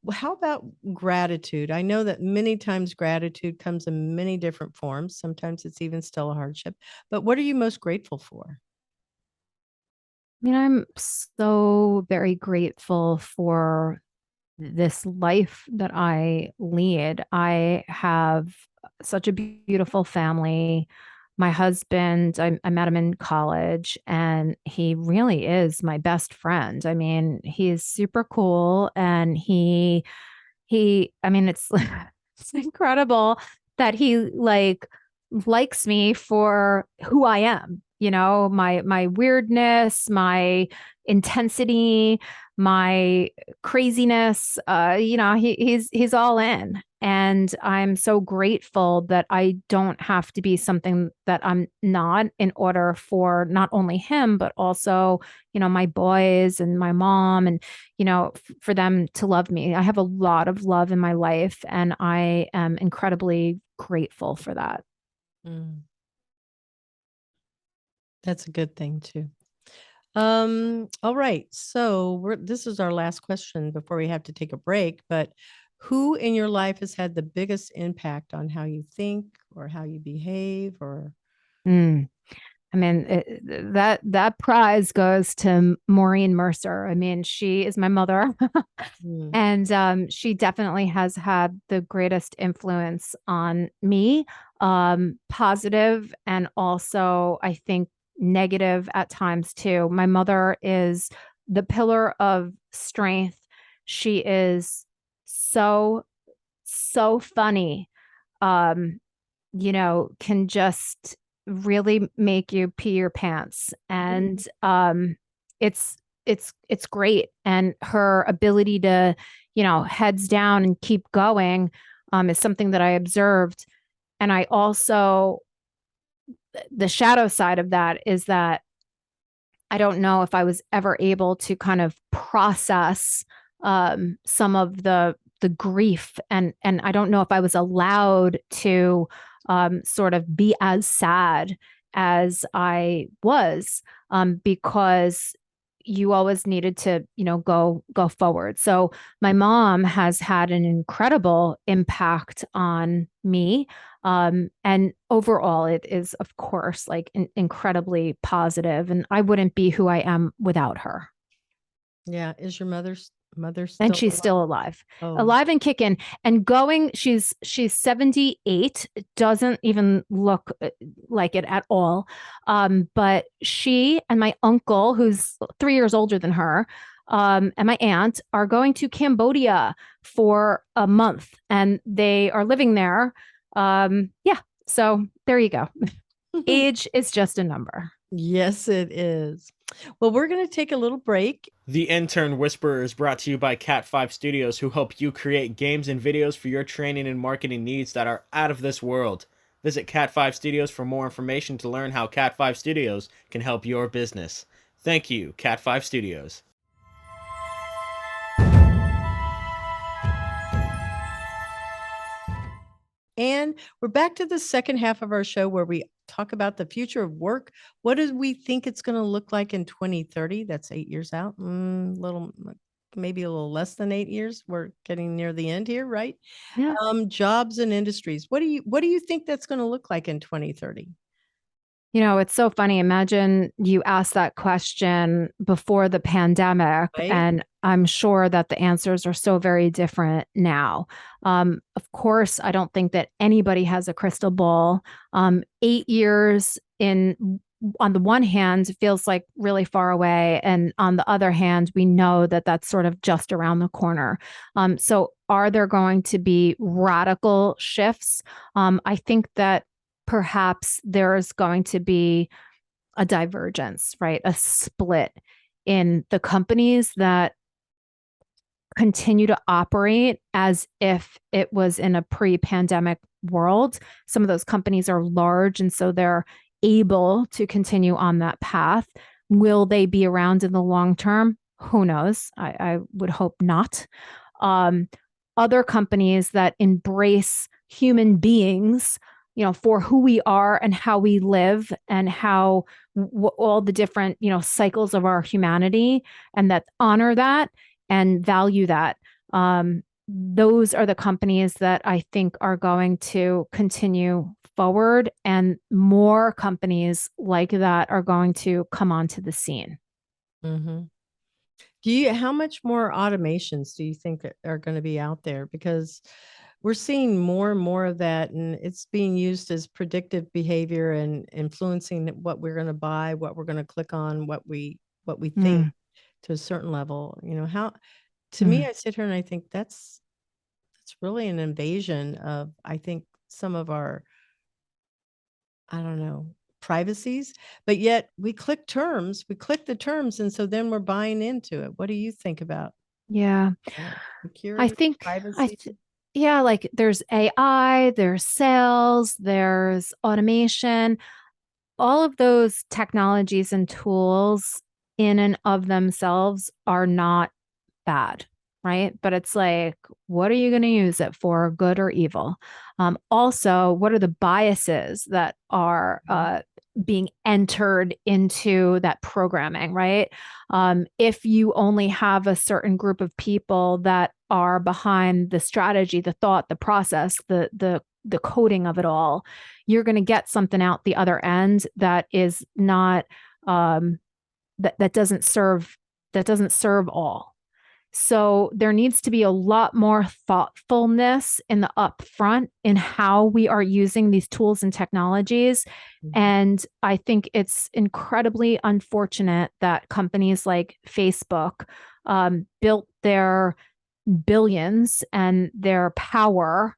How about gratitude? I know that many times gratitude comes in many different forms. Sometimes it's even still a hardship. But what are you most grateful for? I'm so very grateful for this life that I lead. I have such a beautiful family. My husband, I met him in college, and he really is my best friend. I mean, he's super cool, and I mean, it's it's incredible that he likes me for who I am, my weirdness, my intensity, my craziness. He's all in. And I'm so grateful that I don't have to be something that I'm not, in order for not only him, but also, my boys and my mom, and for them to love me. I have a lot of love in my life, and I am incredibly grateful for that. Mm, that's a good thing too. All right. So this is our last question before we have to take a break. But who in your life has had the biggest impact on how you think or how you behave? Or Mm. I mean, that prize goes to Maureen Mercer. I mean, she is my mother, Mm, and she definitely has had the greatest influence on me, positive, and also I think negative at times too. My mother is the pillar of strength. She is so funny. Um, can just really make you pee your pants. And it's it's great. And her ability to, heads down and keep going is something that I observed. And I also, the shadow side of that is that I don't know if I was ever able to kind of process some of the grief, and I don't know if I was allowed to sort of be as sad as I was, because you always needed to, go forward. So my mom has had an incredible impact on me. And overall, it is, of course, like incredibly positive, and I wouldn't be who I am without her. yeah. Is your mother Mother's And still she's alive. still alive, Oh, alive and kicking and going. She's 78. It doesn't even look like it at all. But she and my uncle, who's 3 years older than her, and my aunt are going to Cambodia for a month, and they are living there. Yeah. So there you go. Age is just a number. yes, it is. Well, we're going to take a little break. The Intern Whisperer is brought to you by Cat5 Studios, who help you create games and videos for your training and marketing needs that are out of this world. Visit Cat5 Studios for more information to learn how Cat5 Studios can help your business. Thank you, Cat5 Studios. And we're back to the second half of our show where we talk about the future of work. What do we think it's going to look like in 2030? That's 8 years out. Maybe a little less than 8 years. We're getting near the end here, right? Yeah. Jobs and industries. What do you think that's going to look like in 2030? It's so funny. Imagine you asked that question before the pandemic, Right? and I'm sure that the answers are so very different now. Of course, I don't think that anybody has a crystal ball. 8 years on the one hand, it feels like really far away. And on the other hand, we know that that's sort of just around the corner. So are there going to be radical shifts? I think that perhaps there's going to be a divergence, right? A split in the companies that continue to operate as if it was in a pre-pandemic world. Some of those companies are large, and so they're able to continue on that path. Will they be around in the long term? Who knows? I would hope not. Other companies that embrace human beings, for who we are and how we live and how all the different, cycles of our humanity, and that honor that and value that. Those are the companies that I think are going to continue forward, and more companies like that are going to come onto the scene. Mm-hmm. How much more automations do you think that are going to be out there? Because we're seeing more and more of that, and it's being used as predictive behavior and influencing what we're going to buy, what we're going to click on, what we think to a certain level. To me, I sit here and I think that's really an invasion of, I think, some of our, I don't know, privacies, but yet we click the terms, and so then we're buying into it. What do you think about Yeah. security, I privacy? yeah, like there's AI, there's sales, there's automation. All of those technologies and tools in and of themselves are not bad, right? But it's like, what are you going to use it for, good or evil? Also, what are the biases that are being entered into that programming, right? If you only have a certain group of people that are behind the strategy, the thought, the process, the coding of it all, you're going to get something out the other end that is not that doesn't serve all. So there needs to be a lot more thoughtfulness in the upfront in how we are using these tools and technologies. And I think it's incredibly unfortunate that companies like Facebook built their billions and their power.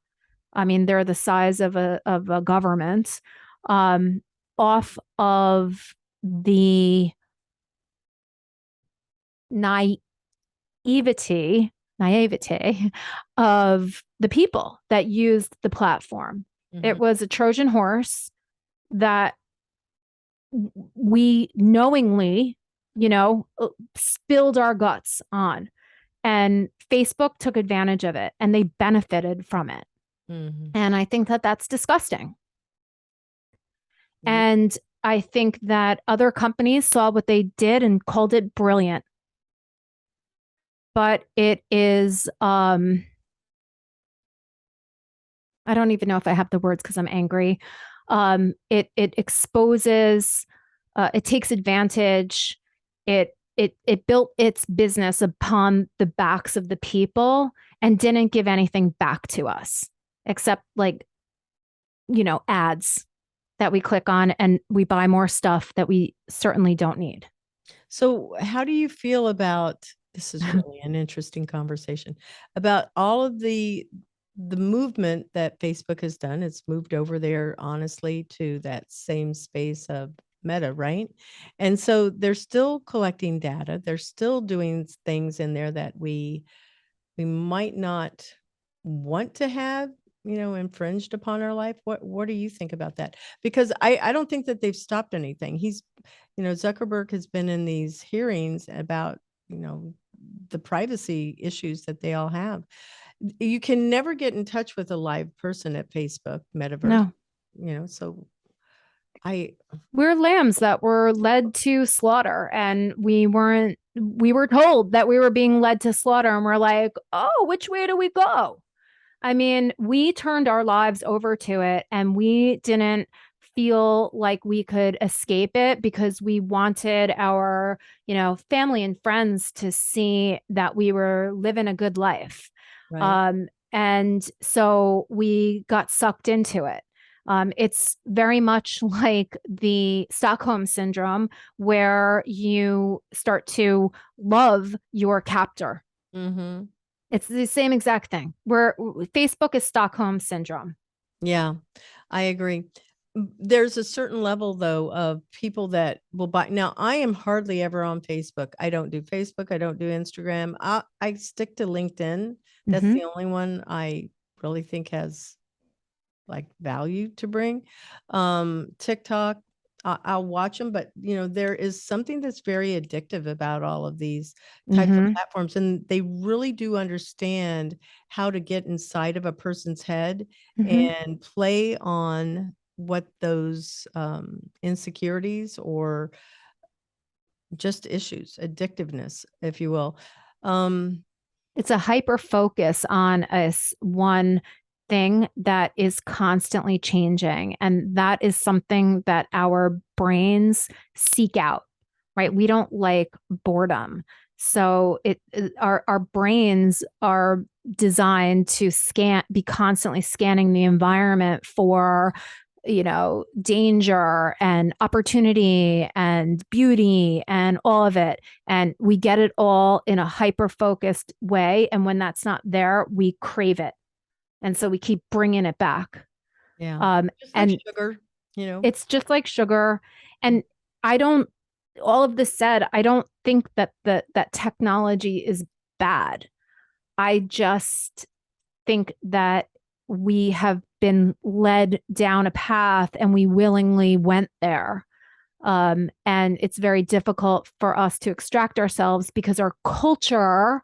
I mean, they're the size of a government, off of the naivety of the people that used the platform. It was a Trojan horse that we knowingly, spilled our guts on. And Facebook took advantage of it, and they benefited from it. And I think that that's disgusting. And I think that other companies saw what they did and called it brilliant. But it is, I don't even know if I have the words because I'm angry. It exposes, it takes advantage, it it built its business upon the backs of the people and didn't give anything back to us except like, ads that we click on and we buy more stuff that we certainly don't need. So how do you feel about, this is really an interesting conversation, about all of the movement that Facebook has done? It's moved over there, honestly, to that same space of Meta, right? And so they're still collecting data. They're still doing things in there that we might not want to have, infringed upon our life. What do you think about that? Because I don't think that they've stopped anything. Zuckerberg has been in these hearings about, the privacy issues that they all have. You can never get in touch with a live person at Facebook Metaverse. No. So we're lambs that were led to slaughter, and we were told that we were being led to slaughter, and we're like, oh, which way do we go? I mean, we turned our lives over to it, and we didn't feel like we could escape it because we wanted our, family and friends to see that we were living a good life. right. And so we got sucked into it. It's very much like the Stockholm syndrome, where you start to love your captor. Mm-hmm. It's the same exact thing. Where Facebook is Stockholm syndrome. Yeah, I agree. There's a certain level, though, of people that will buy. Now, I am hardly ever on Facebook. I don't do Facebook. I don't do Instagram. I stick to LinkedIn. That's the only one I really think has like value to bring. TikTok, I'll watch them, but there is something that's very addictive about all of these types of platforms, and they really do understand how to get inside of a person's head and play on what those insecurities or just issues, addictiveness, if you will. It's a hyper focus on one thing that is constantly changing. And that is something that our brains seek out, right? We don't like boredom. So our brains are designed to be constantly scanning the environment for danger and opportunity and beauty and all of it. And we get it all in a hyper focused way. And when that's not there, we crave it. And so we keep bringing it back. Yeah. Just like sugar, It's just like sugar. And all of this said, I don't think that that technology is bad. I just think that we have been led down a path and we willingly went there. And it's very difficult for us to extract ourselves because our culture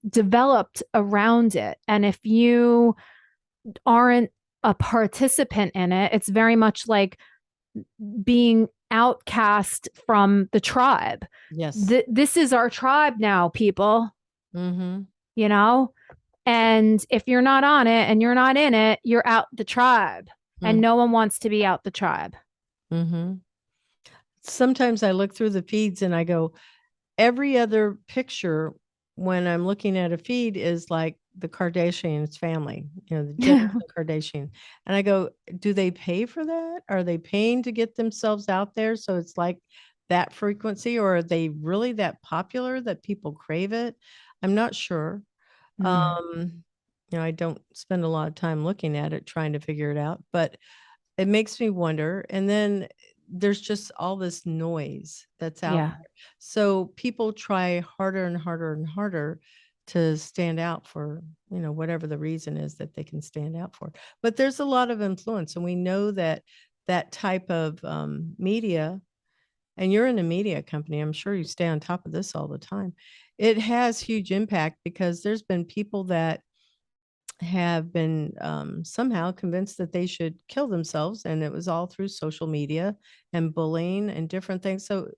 developed around it. And if you aren't a participant in it, it's very much like being outcast from the tribe. Yes. This is our tribe now, people. And if you're not on it and you're not in it, you're out the tribe. And no one wants to be out the tribe. Sometimes I look through the feeds and I go, every other picture when I'm looking at a feed is like the Kardashians family, the Jenner Kardashian. And I go, do they pay for that? Are they paying to get themselves out there? So it's like that frequency, or are they really that popular that people crave it? I'm not sure. I don't spend a lot of time looking at it, trying to figure it out, but it makes me wonder. And then there's just all this noise that's out there. So people try harder and harder and harder to stand out for, whatever the reason is that they can stand out for. But there's a lot of influence, and we know that that type of media, and you're in a media company, I'm sure you stay on top of this all the time. It has huge impact because there's been people that have been somehow convinced that they should kill themselves, and it was all through social media and bullying and different things. So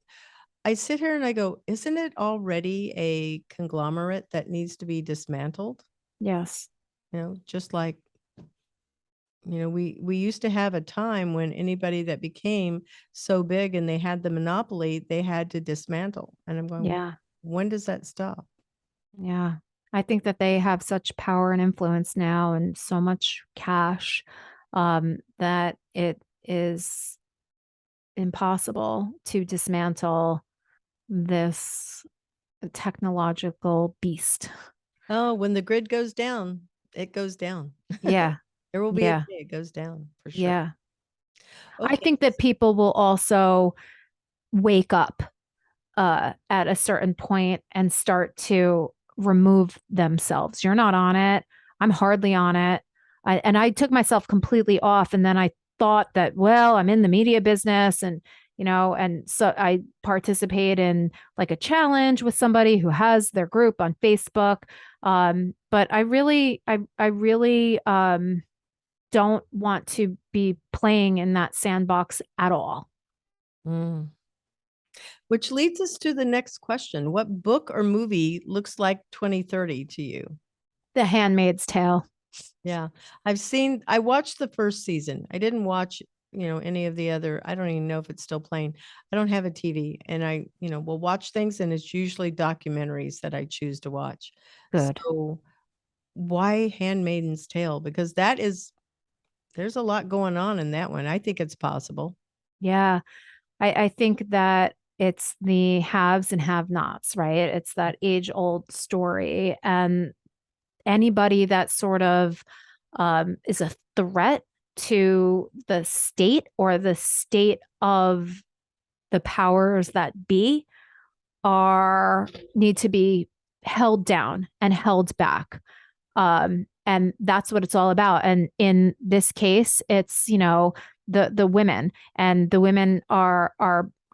I sit here and I go, isn't it already a conglomerate that needs to be dismantled? Yes. Just like we used to have a time when anybody that became so big and they had the monopoly, they had to dismantle. And I'm going, Yeah. when does that stop? Yeah. I think that they have such power and influence now and so much cash that it is impossible to dismantle this technological beast. Oh, when the grid goes down, it goes down. Yeah. There will be a Yeah. day it goes down for sure. Yeah. I Okay. think that people will also wake up at a certain point and start to remove themselves. You're not on it. I'm hardly on it. And I took myself completely off. And then I thought that, well, I'm in the media business and so I participate in like a challenge with somebody who has their group on Facebook. But I really don't want to be playing in that sandbox at all. Mm. Which leads us to the next question. What book or movie looks like 2030 to you? The Handmaid's Tale. Yeah. I watched the first season. I didn't watch, any of the other. I don't even know if it's still playing. I don't have a TV and I, will watch things and it's usually documentaries that I choose to watch. Good. So why Handmaiden's Tale? Because there's a lot going on in that one. I think it's possible. Yeah. I think that it's the haves and have nots, right? It's that age old story. And anybody that sort of is a threat to the state or the state of the powers that be need to be held down and held back. And that's what it's all about. And in this case, it's, the women, and the women are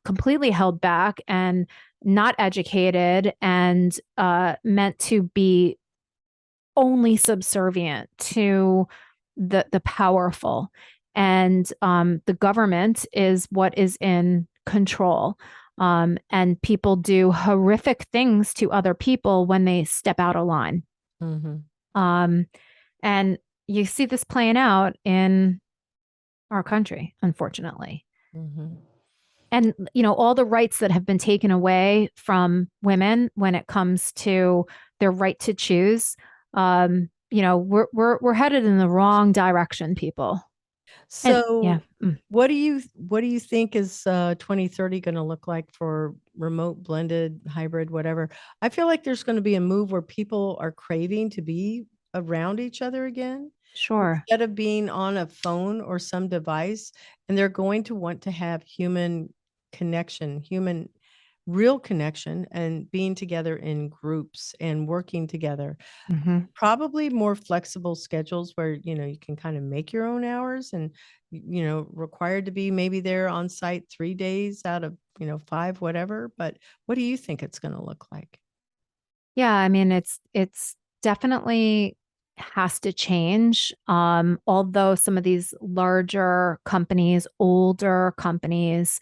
completely held back and not educated and meant to be only subservient to the powerful. And the government is what is in control. And people do horrific things to other people when they step out of line. Mm-hmm. And you see this playing out in our country, unfortunately. Mm-hmm. And, all the rights that have been taken away from women when it comes to their right to choose, we're headed in the wrong direction, people. So Yeah. what do you think is 2030 going to look like for remote, blended, hybrid, whatever? I feel like there's going to be a move where people are craving to be around each other again. Sure. Instead of being on a phone or some device, and they're going to want to have human connection, real connection, and being together in groups and working together. Mm-hmm. Probably more flexible schedules where, you can kind of make your own hours and, required to be maybe there on site 3 days out of, 5, whatever. But what do you think it's going to look like? Yeah, I mean, it's definitely has to change. Although some of these larger companies, older companies,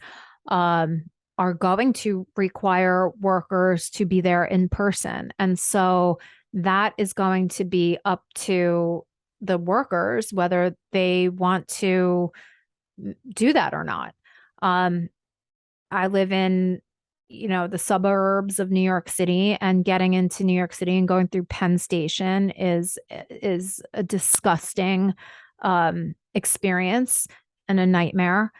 are going to require workers to be there in person. And so that is going to be up to the workers, whether they want to do that or not. I live in, the suburbs of New York City, and getting into New York City and going through Penn Station is a disgusting experience and a nightmare.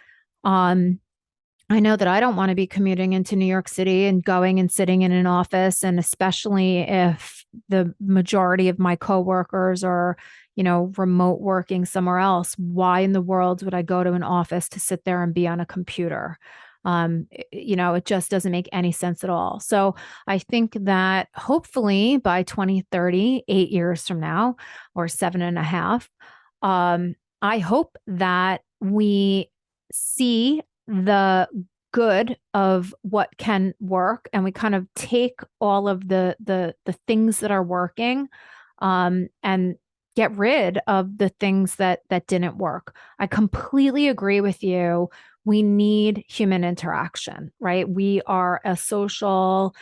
I know that I don't want to be commuting into New York City and going and sitting in an office, and especially if the majority of my coworkers are, remote working somewhere else. Why in the world would I go to an office to sit there and be on a computer? It just doesn't make any sense at all. So I think that hopefully by 2030, 8 years from now, or 7.5, I hope that we see the good of what can work, and we kind of take all of the things that are working, and get rid of the things that didn't work. I completely agree with you. We need human interaction, right? We are a social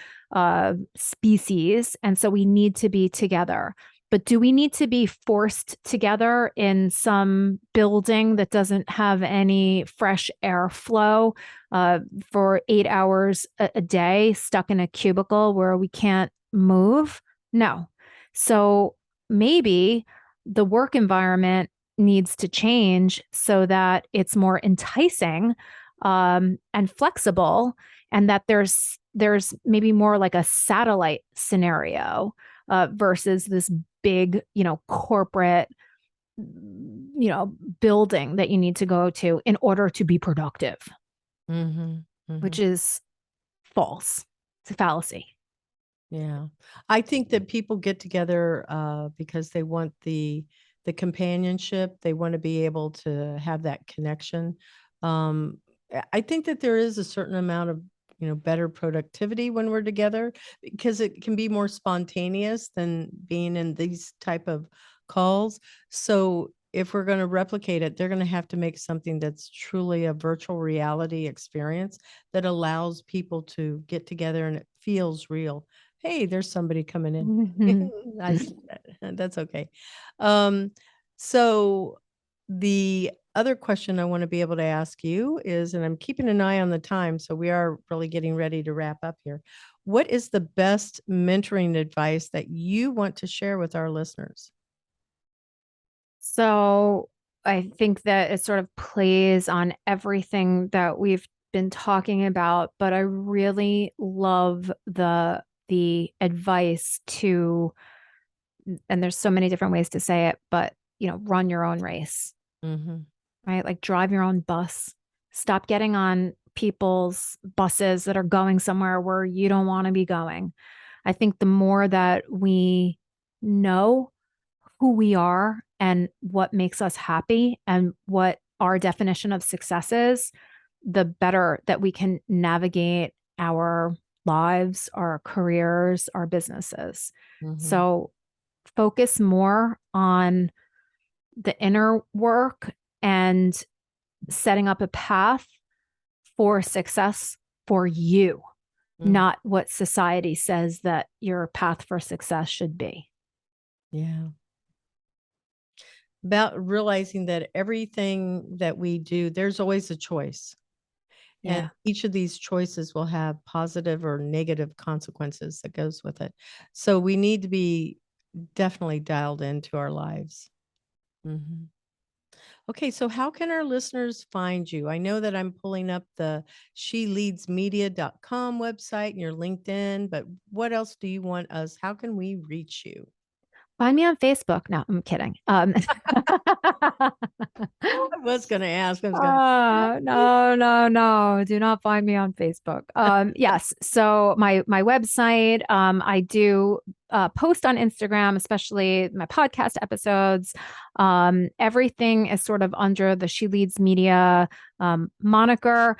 species, and so we need to be together. but do we need to be forced together in some building that doesn't have any fresh airflow for 8 hours a day, stuck in a cubicle where we can't move? No. So maybe the work environment needs to change so that it's more enticing and flexible, and that there's maybe more like a satellite scenario versus this big, corporate, building that you need to go to in order to be productive, which is false. It's a fallacy. Yeah. I think that people get together because they want the companionship. They want to be able to have that connection. I think that there is a certain amount of, better productivity when we're together, because it can be more spontaneous than being in these type of calls. So if we're going to replicate it, they're going to have to make something that's truly a virtual reality experience that allows people to get together and it feels real. Hey, there's somebody coming in. That's okay. So the other question I want to be able to ask you is, and I'm keeping an eye on the time, so we are really getting ready to wrap up here. What is the best mentoring advice that you want to share with our listeners? So I think that it sort of plays on everything that we've been talking about, but I really love the advice to, and there's so many different ways to say it, but run your own race, right? Like drive your own bus. Stop getting on people's buses that are going somewhere where you don't want to be going. I think the more that we know who we are and what makes us happy and what our definition of success is, the better that we can navigate our lives, our careers, our businesses. So focus more on the inner work and setting up a path for success for you, not what society says that your path for success should be. Yeah. About realizing that everything that we do, there's always a choice. Yeah. And each of these choices will have positive or negative consequences that goes with it. So we need to be definitely dialed into our lives. Okay, so how can our listeners find you? I know that I'm pulling up the sheleadsmedia.com website and your LinkedIn, but what else do you want us? How can we reach you? Find me on Facebook. No, I'm kidding. I was going to ask. No. Do not find me on Facebook. Yes. So my website, I do post on Instagram, especially my podcast episodes. Everything is sort of under the She Leads Media moniker.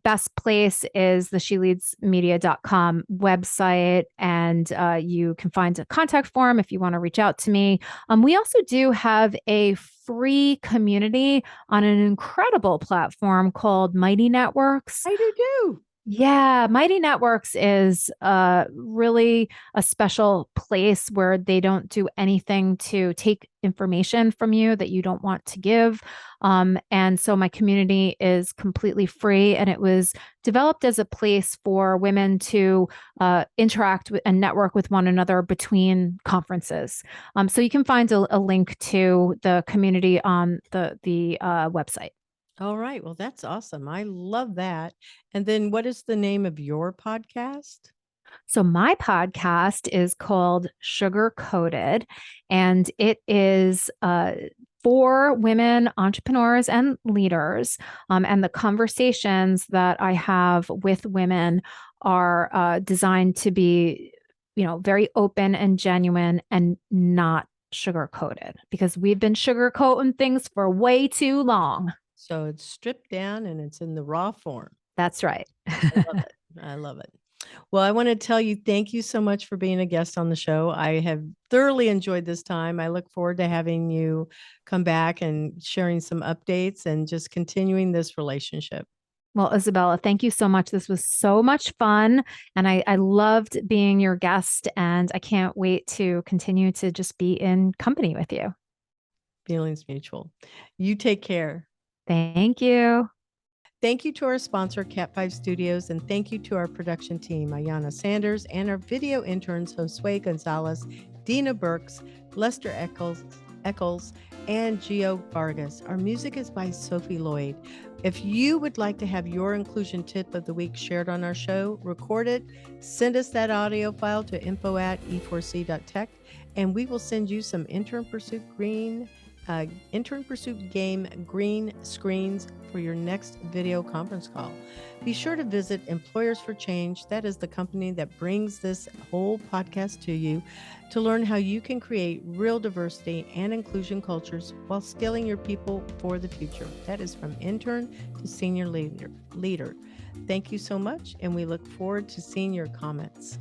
Best place is the sheleadsmedia.com website, and you can find a contact form if you want to reach out to me. We also do have a free community on an incredible platform called Mighty Networks. I do. Yeah, Mighty Networks is really a special place where they don't do anything to take information from you that you don't want to give. And so my community is completely free, and it was developed as a place for women to interact with and network with one another between conferences. So you can find a link to the community on the website. All right. Well, that's awesome. I love that. And then what is the name of your podcast? So my podcast is called Sugar Coated, and it is for women entrepreneurs and leaders. And the conversations that I have with women are designed to be, very open and genuine and not sugar coated, because we've been sugarcoating things for way too long. So it's stripped down and it's in the raw form. That's right. I love it. I love it. Well, I want to tell you, thank you so much for being a guest on the show. I have thoroughly enjoyed this time. I look forward to having you come back and sharing some updates and just continuing this relationship. Well, Isabella, thank you so much. This was so much fun. And I loved being your guest. And I can't wait to continue to just be in company with you. Feelings mutual. You take care. Thank you. Thank you to our sponsor, Cat5 Studios, and thank you to our production team, Ayana Sanders, and our video interns, Josue Gonzalez, Dina Burks, Lester Eccles, and Gio Vargas. Our music is by Sophie Lloyd. If you would like to have your inclusion tip of the week shared on our show, record it, send us that audio file to info@e4c.tech, and we will send you some Intern Pursuit game green screens for your next video conference call. Be sure to visit Employers for Change, that is the company that brings this whole podcast to you, to learn how you can create real diversity and inclusion cultures while scaling your people for the future. That is from intern to senior leader. Thank you so much, and we look forward to seeing your comments.